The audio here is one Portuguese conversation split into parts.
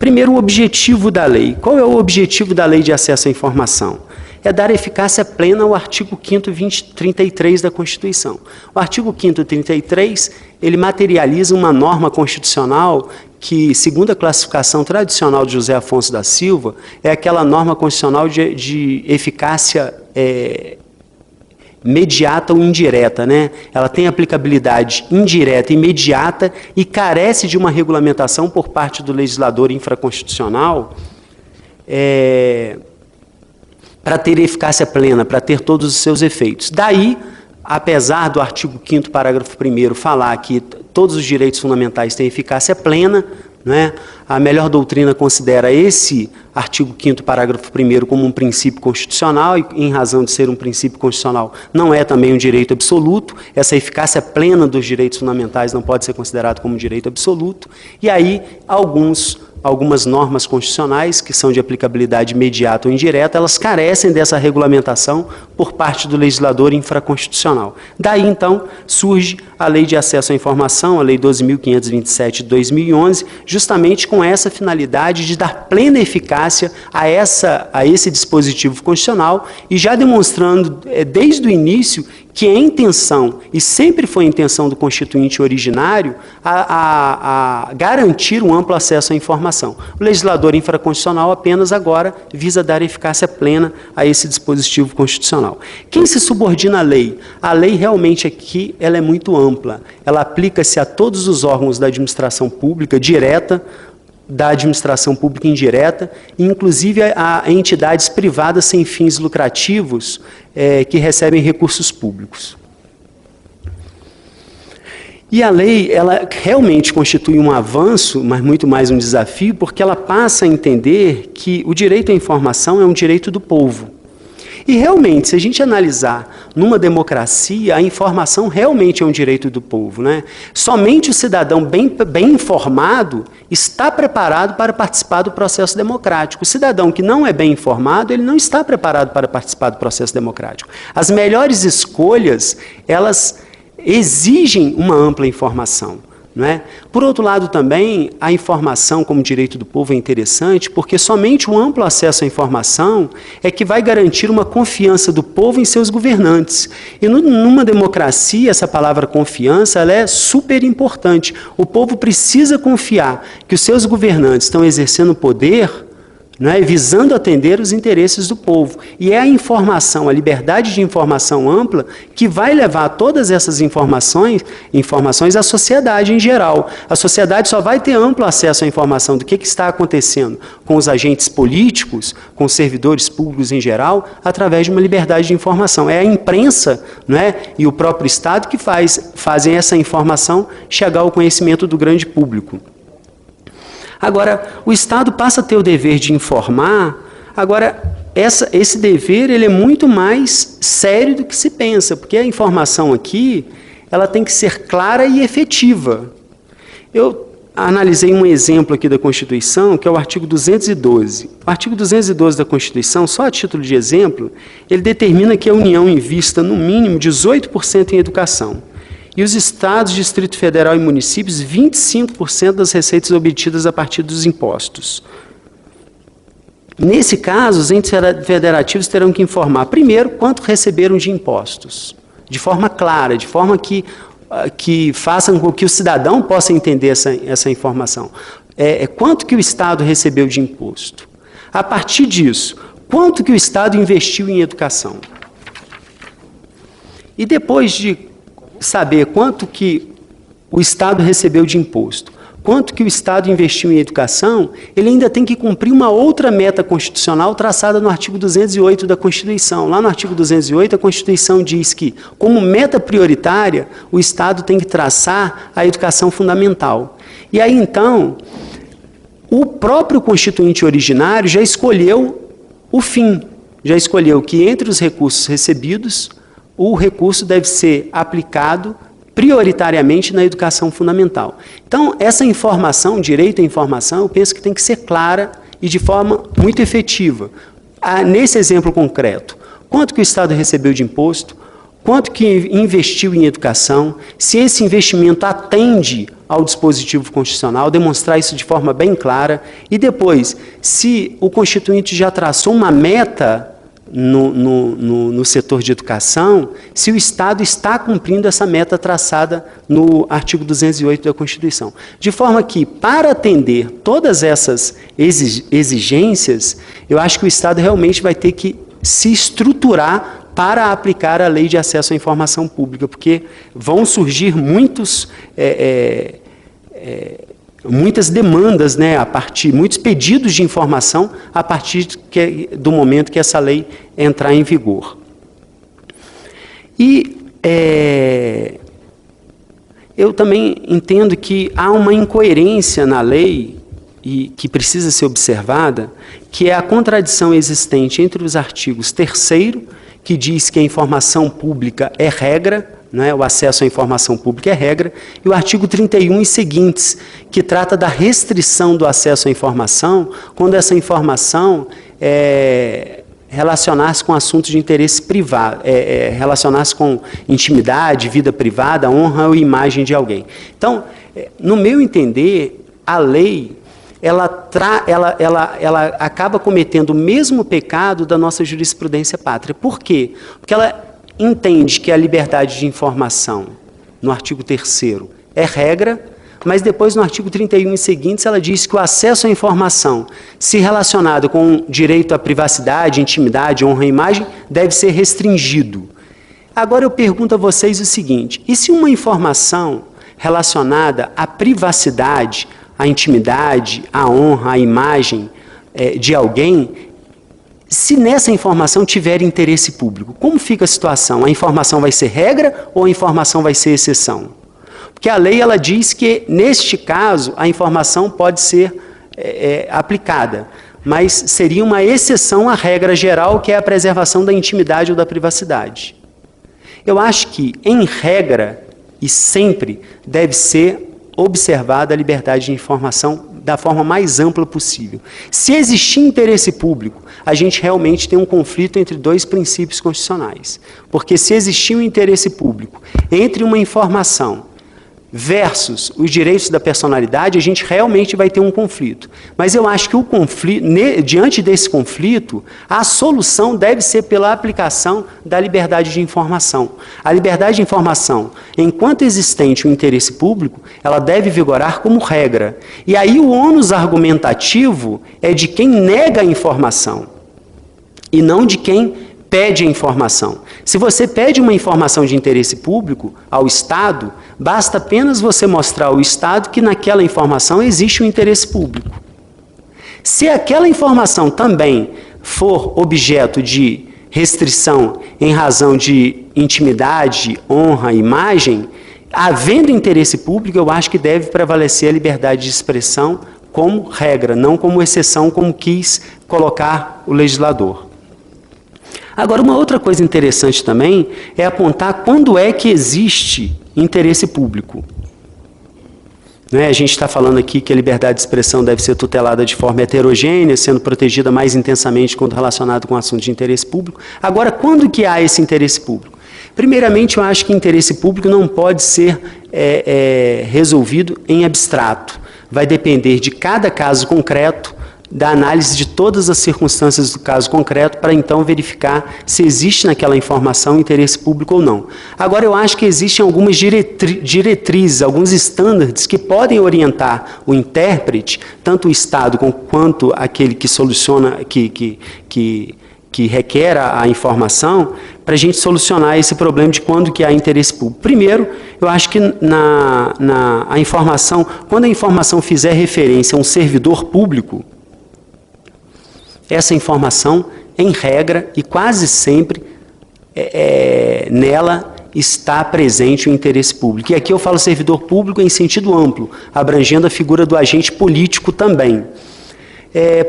Primeiro, o objetivo da lei. Qual é o objetivo da Lei de Acesso à Informação? É dar eficácia plena ao artigo 5º 33 da Constituição. O artigo 5º 33, ele materializa uma norma constitucional que, segundo a classificação tradicional de José Afonso da Silva, é aquela norma constitucional de eficácia imediata ou indireta, né? Ela tem aplicabilidade indireta e imediata e carece de uma regulamentação por parte do legislador infraconstitucional para ter eficácia plena, para ter todos os seus efeitos. Daí, apesar do artigo 5º, parágrafo 1º, falar que todos os direitos fundamentais têm eficácia plena, né? A melhor doutrina considera esse artigo 5º, parágrafo 1º, como um princípio constitucional, e, em razão de ser um princípio constitucional, não é também um direito absoluto. Essa eficácia plena dos direitos fundamentais não pode ser considerado como um direito absoluto. E aí, algumas normas constitucionais, que são de aplicabilidade imediata ou indireta, elas carecem dessa regulamentação por parte do legislador infraconstitucional. Daí, então, surge a Lei de Acesso à Informação, a Lei 12.527 de 2011, justamente com essa finalidade de dar plena eficácia a esse dispositivo constitucional e já demonstrando, desde o início, que é intenção, e sempre foi intenção do Constituinte originário, a garantir um amplo acesso à informação. O legislador infraconstitucional apenas agora visa dar eficácia plena a esse dispositivo constitucional. Quem se subordina à lei? A lei realmente aqui ela é muito ampla. Ela aplica-se a todos os órgãos da administração pública direta, da administração pública indireta, inclusive a entidades privadas sem fins lucrativos que recebem recursos públicos. E a lei, ela realmente constitui um avanço, mas muito mais um desafio, porque ela passa a entender que o direito à informação é um direito do povo. E realmente, se a gente analisar numa democracia, a informação realmente é um direito do povo, né? Somente o cidadão bem informado está preparado para participar do processo democrático. O cidadão que não é bem informado, ele não está preparado para participar do processo democrático. As melhores escolhas, elas exigem uma ampla informação. Não é? Por outro lado, também, a informação como direito do povo é interessante, porque somente o amplo acesso à informação é que vai garantir uma confiança do povo em seus governantes. E numa democracia, essa palavra confiança ela é super importante. O povo precisa confiar que os seus governantes estão exercendo poder, não é? Visando atender os interesses do povo. E é a informação, a liberdade de informação ampla, que vai levar todas essas informações à sociedade em geral. A sociedade só vai ter amplo acesso à informação do que está acontecendo com os agentes políticos, com os servidores públicos em geral, através de uma liberdade de informação. É a imprensa, não é? E o próprio Estado que fazem essa informação chegar ao conhecimento do grande público. Agora, o Estado passa a ter o dever de informar. Agora, esse dever ele é muito mais sério do que se pensa, porque a informação aqui ela tem que ser clara e efetiva. Eu analisei um exemplo aqui da Constituição, que é o artigo 212. O artigo 212 da Constituição, só a título de exemplo, ele determina que a União invista, no mínimo, 18% em educação. E os estados, Distrito Federal e municípios, 25% das receitas obtidas a partir dos impostos. Nesse caso, os entes federativos terão que informar, primeiro, quanto receberam de impostos, de forma clara, de forma que façam com que o cidadão possa entender essa informação. Quanto que o Estado recebeu de imposto? A partir disso, quanto que o Estado investiu em educação? E depois de saber quanto que o Estado recebeu de imposto, quanto que o Estado investiu em educação, ele ainda tem que cumprir uma outra meta constitucional traçada no artigo 208 da Constituição. Lá no artigo 208, a Constituição diz que, como meta prioritária, o Estado tem que traçar a educação fundamental. E aí, então, o próprio Constituinte originário já escolheu o fim, já escolheu que, entre os recursos recebidos, o recurso deve ser aplicado prioritariamente na educação fundamental. Então, essa informação, direito à informação, eu penso que tem que ser clara e de forma muito efetiva. Nesse exemplo concreto, quanto que o Estado recebeu de imposto, quanto que investiu em educação, se esse investimento atende ao dispositivo constitucional, demonstrar isso de forma bem clara, e depois, se o Constituinte já traçou uma meta no setor de educação, se o Estado está cumprindo essa meta traçada no artigo 208 da Constituição. De forma que, para atender todas essas exigências, eu acho que o Estado realmente vai ter que se estruturar para aplicar a Lei de Acesso à Informação Pública, porque vão surgir muitas demandas, né, muitos pedidos de informação a partir do momento que essa lei entrar em vigor. E eu também entendo que há uma incoerência na lei e que precisa ser observada, que é a contradição existente entre os artigos 3º, que diz que a informação pública é regra, né, o acesso à informação pública é regra, e o artigo 31 e seguintes, que trata da restrição do acesso à informação, quando essa informação relacionar-se com assuntos de interesse privado, relacionar-se com intimidade, vida privada, honra ou imagem de alguém. Então, no meu entender, a lei ela acaba cometendo o mesmo pecado da nossa jurisprudência pátria. Por quê? Porque ela entende que a liberdade de informação, no artigo 3º, é regra, mas depois no artigo 31 e seguintes ela diz que o acesso à informação, se relacionado com direito à privacidade, intimidade, honra e imagem, deve ser restringido. Agora eu pergunto a vocês o seguinte: e se uma informação relacionada à privacidade, à intimidade, à honra, à imagem de alguém, se nessa informação tiver interesse público, como fica a situação? A informação vai ser regra ou a informação vai ser exceção? Porque a lei ela diz que, neste caso, a informação pode ser aplicada, mas seria uma exceção à regra geral, que é a preservação da intimidade ou da privacidade. Eu acho que, em regra, e sempre, deve ser observada a liberdade de informação da forma mais ampla possível. Se existir interesse público, a gente realmente tem um conflito entre dois princípios constitucionais. Porque se existir um interesse público entre uma informação versus os direitos da personalidade, a gente realmente vai ter um conflito. Mas eu acho que o conflito, diante desse conflito, a solução deve ser pela aplicação da liberdade de informação. A liberdade de informação, enquanto existente o interesse público, ela deve vigorar como regra. E aí o ônus argumentativo é de quem nega a informação, e não de quem pede a informação. Se você pede uma informação de interesse público ao Estado, basta apenas você mostrar ao Estado que naquela informação existe um interesse público. Se aquela informação também for objeto de restrição em razão de intimidade, honra, imagem, havendo interesse público, eu acho que deve prevalecer a liberdade de expressão como regra, não como exceção, como quis colocar o legislador. Agora, uma outra coisa interessante também é apontar quando é que existe interesse público. Né? A gente está falando aqui que a liberdade de expressão deve ser tutelada de forma heterogênea, sendo protegida mais intensamente quando relacionado com assuntos de interesse público. Agora, quando que há esse interesse público? Primeiramente, eu acho que interesse público não pode ser resolvido em abstrato. Vai depender de cada caso concreto, da análise de todas as circunstâncias do caso concreto, para então verificar se existe naquela informação interesse público ou não. Agora, eu acho que existem algumas diretrizes, alguns estándares que podem orientar o intérprete, tanto o Estado quanto aquele que soluciona, que requer a informação, para a gente solucionar esse problema de quando que há interesse público. Primeiro, eu acho que a informação, quando a informação fizer referência a um servidor público, essa informação, em regra, e quase sempre, nela está presente o interesse público. E aqui eu falo servidor público em sentido amplo, abrangendo a figura do agente político também.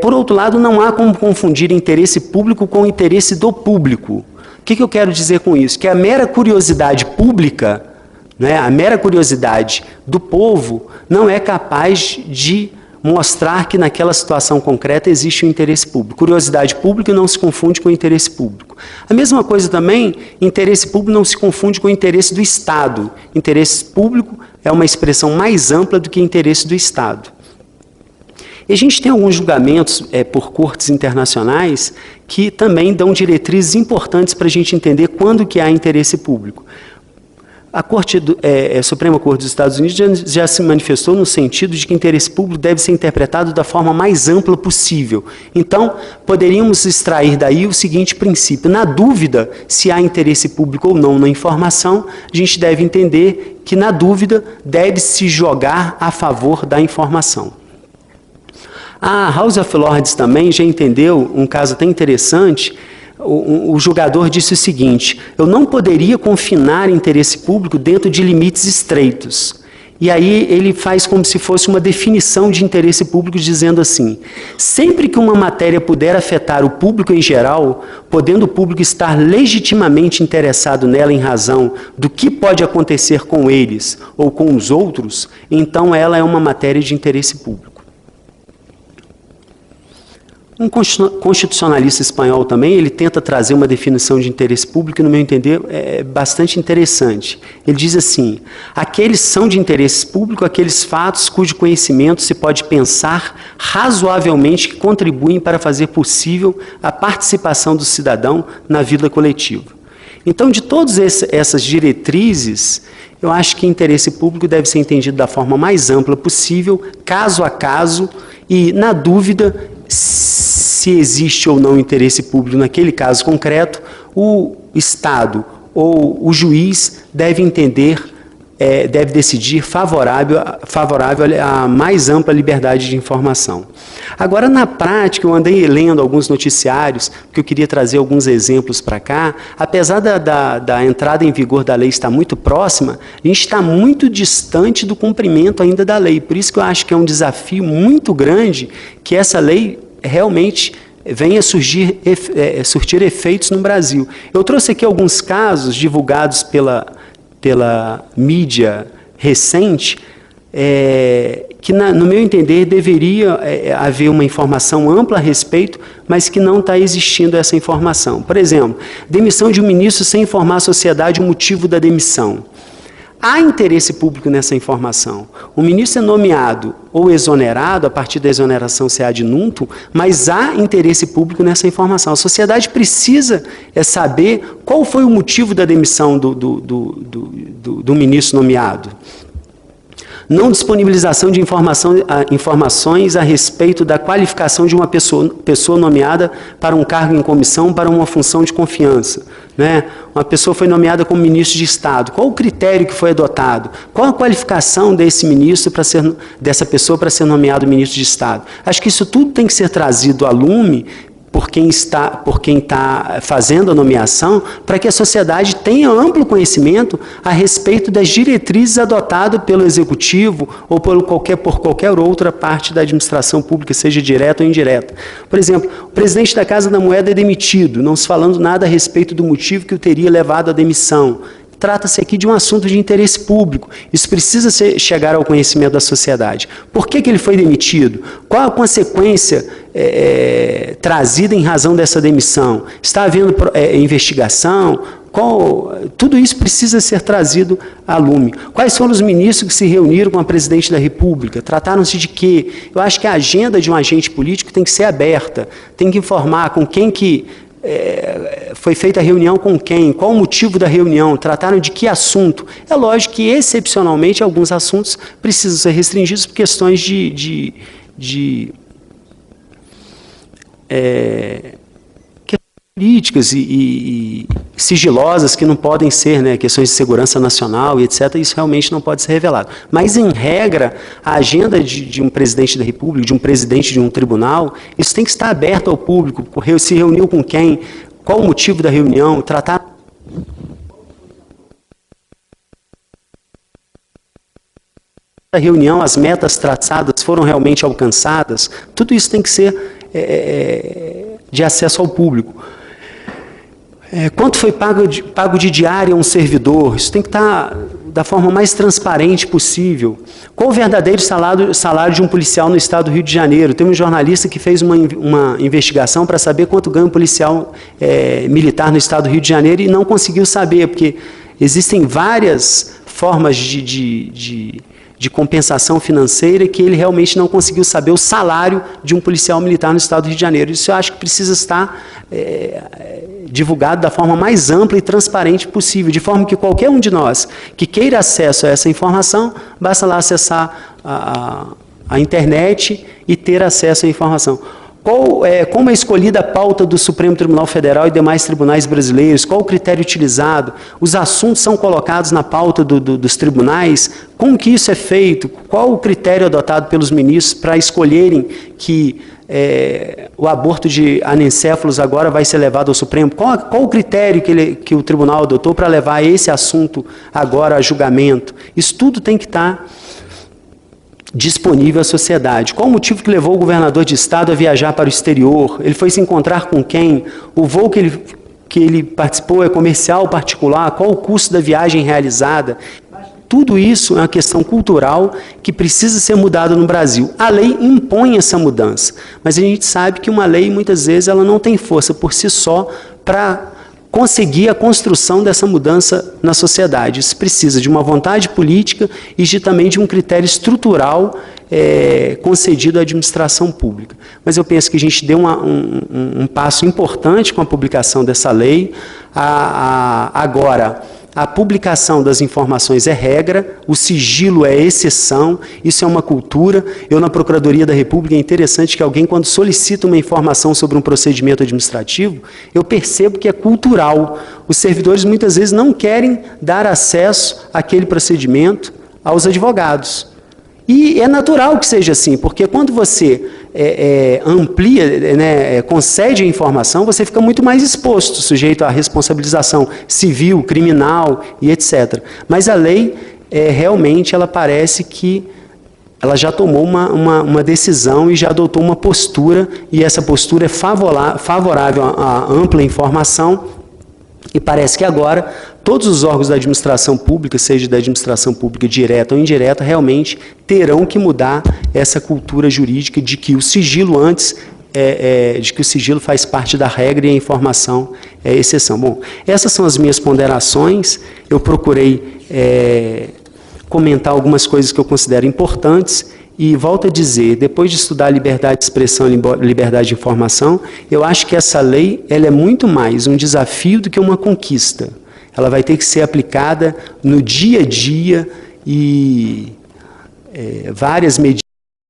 Por outro lado, não há como confundir interesse público com interesse do público. O que eu quero dizer com isso? Que a mera curiosidade pública, né, a mera curiosidade do povo, não é capaz de mostrar que naquela situação concreta existe um interesse público. Curiosidade pública não se confunde com interesse público. A mesma coisa também, interesse público não se confunde com interesse do Estado. Interesse público é uma expressão mais ampla do que interesse do Estado. E a gente tem alguns julgamentos por cortes internacionais que também dão diretrizes importantes para a gente entender quando que há interesse público. A Suprema Corte dos Estados Unidos já se manifestou no sentido de que interesse público deve ser interpretado da forma mais ampla possível. Então, poderíamos extrair daí o seguinte princípio: na dúvida se há interesse público ou não na informação, a gente deve entender que, na dúvida, deve-se jogar a favor da informação. A House of Lords também já entendeu um caso até interessante. O julgador disse o seguinte: eu não poderia confinar interesse público dentro de limites estreitos. E aí ele faz como se fosse uma definição de interesse público, dizendo assim: sempre que uma matéria puder afetar o público em geral, podendo o público estar legitimamente interessado nela em razão do que pode acontecer com eles ou com os outros, então ela é uma matéria de interesse público. Um constitucionalista espanhol também, ele tenta trazer uma definição de interesse público que, no meu entender, é bastante interessante. Ele diz assim: aqueles são de interesse público aqueles fatos cujo conhecimento se pode pensar razoavelmente que contribuem para fazer possível a participação do cidadão na vida coletiva. Então, de todas essas diretrizes, eu acho que interesse público deve ser entendido da forma mais ampla possível, caso a caso, e, na dúvida, se existe ou não interesse público naquele caso concreto, o Estado ou o juiz deve entender, deve decidir favorável à mais ampla liberdade de informação. Agora, na prática, eu andei lendo alguns noticiários, porque eu queria trazer alguns exemplos para cá. Apesar da entrada em vigor da lei estar muito próxima, a gente está muito distante do cumprimento ainda da lei. Por isso que eu acho que é um desafio muito grande que essa lei realmente venha surtir efeitos no Brasil. Eu trouxe aqui alguns casos divulgados pela mídia recente, que, no meu entender, deveria haver uma informação ampla a respeito, mas que não está existindo essa informação. Por exemplo, demissão de um ministro sem informar a sociedade o motivo da demissão. Há interesse público nessa informação. O ministro é nomeado ou exonerado, a partir da exoneração se ad nutum, mas há interesse público nessa informação. A sociedade precisa saber qual foi o motivo da demissão do ministro nomeado. Não disponibilização de informações a respeito da qualificação de uma pessoa nomeada para um cargo em comissão para uma função de confiança. Né? Uma pessoa foi nomeada como ministro de Estado. Qual o critério que foi adotado? Qual a qualificação dessa pessoa para ser nomeado ministro de Estado? Acho que isso tudo tem que ser trazido à lume por quem está fazendo a nomeação, para que a sociedade tenha amplo conhecimento a respeito das diretrizes adotadas pelo Executivo ou por qualquer outra parte da administração pública, seja direta ou indireta. Por exemplo, o presidente da Casa da Moeda é demitido, não se falando nada a respeito do motivo que o teria levado à demissão. Trata-se aqui de um assunto de interesse público. Isso precisa chegar ao conhecimento da sociedade. Por que ele foi demitido? Qual a consequência trazida em razão dessa demissão? Está havendo investigação? Tudo isso precisa ser trazido à lume. Quais foram os ministros que se reuniram com a presidente da República? Trataram-se de quê? Eu acho que a agenda de um agente político tem que ser aberta, tem que informar com quem que foi feita a reunião com quem, qual o motivo da reunião, trataram de que assunto. É lógico que, excepcionalmente, alguns assuntos precisam ser restringidos por questões políticas e sigilosas que não podem ser, né, questões de segurança nacional e etc., isso realmente não pode ser revelado. Mas, em regra, a agenda de um presidente da República, de um presidente de um tribunal, isso tem que estar aberto ao público. Se reuniu com quem, qual o motivo da reunião, tratar a reunião, as metas traçadas foram realmente alcançadas, tudo isso tem que ser de acesso ao público. Quanto foi pago de diária a um servidor? Isso tem que estar da forma mais transparente possível. Qual o verdadeiro salário de um policial no estado do Rio de Janeiro? Tem um jornalista que fez uma investigação para saber quanto ganha um policial militar no estado do Rio de Janeiro e não conseguiu saber, porque existem várias formas de compensação financeira que ele realmente não conseguiu saber o salário de um policial militar no estado do Rio de Janeiro. Isso eu acho que precisa estar divulgado da forma mais ampla e transparente possível, de forma que qualquer um de nós que queira acesso a essa informação, basta lá acessar a internet e ter acesso à informação. Como é escolhida a pauta do Supremo Tribunal Federal e demais tribunais brasileiros? Qual o critério utilizado? Os assuntos são colocados na pauta dos tribunais? Como que isso é feito? Qual o critério adotado pelos ministros para escolherem que o aborto de anencéfalos agora vai ser levado ao Supremo? Qual o critério que o tribunal adotou para levar esse assunto agora a julgamento? Isso tudo tem que estar disponível à sociedade. Qual o motivo que levou o governador de estado a viajar para o exterior? Ele foi se encontrar com quem? O voo que ele participou é comercial, particular? Qual o custo da viagem realizada? Tudo isso é uma questão cultural que precisa ser mudada no Brasil. A lei impõe essa mudança, mas a gente sabe que uma lei, muitas vezes, ela não tem força por si só para conseguir a construção dessa mudança na sociedade. Isso precisa de uma vontade política e também de um critério estrutural concedido à administração pública. Mas eu penso que a gente deu um passo importante com a publicação dessa lei. Agora, a publicação das informações é regra, o sigilo é exceção, isso é uma cultura. Eu, na Procuradoria da República, é interessante que alguém, quando solicita uma informação sobre um procedimento administrativo, eu percebo que é cultural. Os servidores, muitas vezes, não querem dar acesso àquele procedimento aos advogados. E é natural que seja assim, porque quando você amplia, concede a informação, você fica muito mais exposto, sujeito à responsabilização civil, criminal e etc. Mas a lei, realmente, ela parece que ela já tomou uma decisão e já adotou uma postura, e essa postura é favorável à ampla informação, e parece que agora todos os órgãos da administração pública, seja da administração pública direta ou indireta, realmente terão que mudar essa cultura jurídica de que o sigilo de que o sigilo faz parte da regra e a informação é exceção. Bom, essas são as minhas ponderações. Eu procurei comentar algumas coisas que eu considero importantes. E volto a dizer, depois de estudar liberdade de expressão e liberdade de informação, eu acho que essa lei ela é muito mais um desafio do que uma conquista. Ela vai ter que ser aplicada no dia a dia e várias medidas